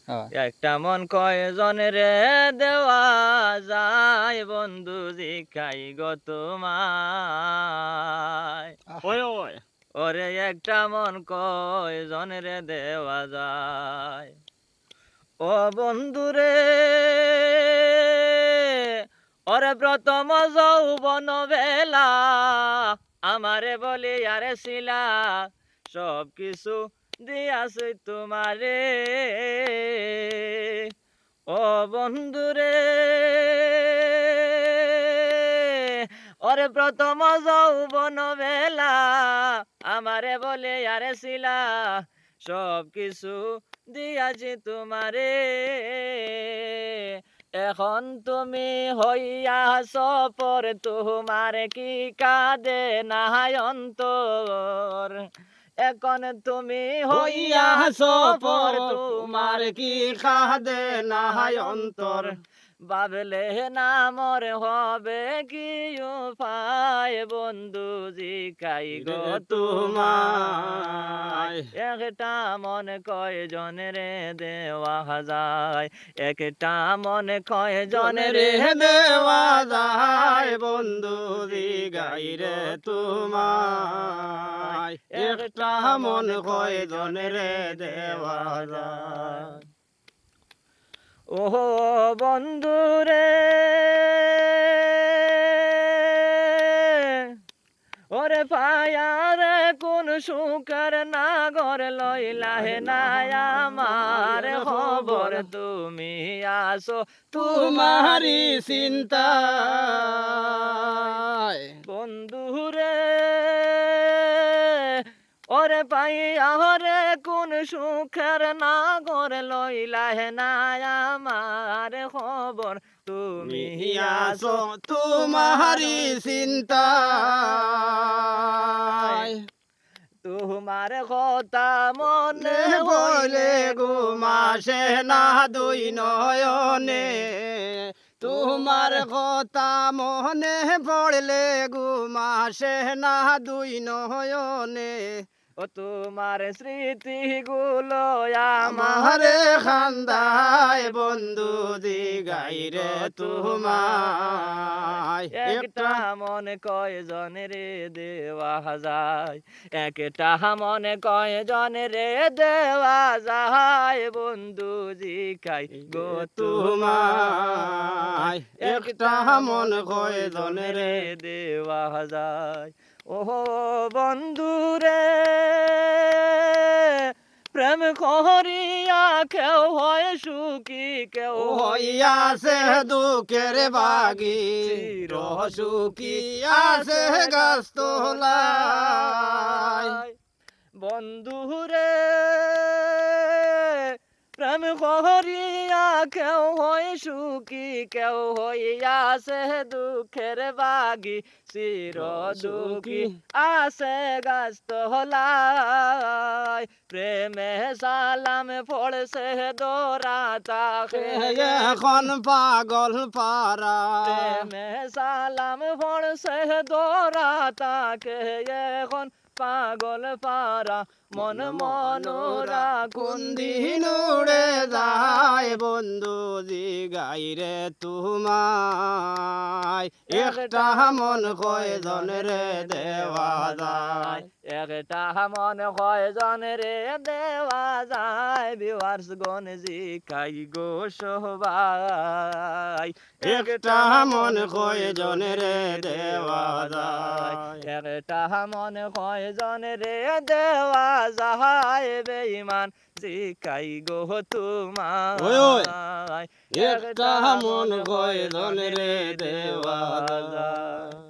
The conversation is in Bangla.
একটা মন কয়জন রে দেওয়া যায় বন্ধু জিকাই গো তোমায়। ওই ওই ওরে একটা মন কয়জন রে দেওয়া যায়। ও বন্ধু রে ওরে প্রথম যৌবন বেলা আমারে বলি আরে শিলা সব কিছু দিয়াছে তোমারে। ও বন্ধু রে ওরে প্রথম যৌবন বেলা আমারে বলে আরে শিলা সব কিছু দিয়াছি তোমারে। এখন তুমি হইয়াছ পর তোমার কি কাঁদে না অন্তর। এখন তুমি হইয়াছ পর তোমার কি কাঁদে না অন্তর। ভাবলে না মোর হবে কি উপায় বন্ধু জিকাই গো তোমায়। একটা মন কয়জন রে দেওয়া যায়, একটা মন কয়জন রে দেওয়া যায় বন্ধু জিগাই রে তোমায়। একটা মন কয়জন রে দেওয়া যায়। ও বন্ধু রে ওরে পায়ারে কোন সুকার নাগর লইলা হে নাই আমার খবর তুমি আসো তোমারি চিন্তা বন্ধু রে ওরে পাইয়ারে কোন সুখের নাগর লইলা হে নাই আমার খবর তুমি আসো তোমারি চিন্তা তোমার কথা মনে বলে ঘুমাসে না দুই নয়নে। তোমার কথা মনে পড়লে ঘুমাসে না দুই নয়নে। ও তোমার স্মৃতি গুলো আমার খান্দায় বন্ধু দিগাই রে তোমায়। একটা মন কয়জন রে দেওয়া যায়, একটা মন কয়জন রে দেওয়া যায় বন্ধু জিকাই গো তোমায়। একটা মন কয়জন রে দেওয়া যায়। ও বন্ধু রে প্রেম করিয়া কেউ হয় সুখী কেউ হইয়াছে দুঃখের বাগি রসুকি আছে গাছ তোলায়। বন্ধু রে প্রেম করিয়া কেউ হয় সুখী কেউ হইয়াছে দুঃখের বাগি চির দুঃখী আছে গাছ তোলায়। প্রেমে সালাম পড়ছে দোরা তাকে এখন পাগল পারা প্রেমে সালাম পড়ছে দোরা তাকে এখন পাগল পারা মন মনোরা দিন উড়ে যায় বন্ধু জিগাই রে তোমায়। একটা মন কয়জন রে দেওয়া যায়, একটা মন কয়জন রে দেওয়া যায়। ভিউয়ার্স গণ জিকাই গো সবাই। একটা মন কয়জন রে দেওয়া যায়। একটা মন কয়জন রে দেওয়া যায় বেঈমান জিকাই গো তোমায়। একটা মন কয়জন রে দেওয়া যায়।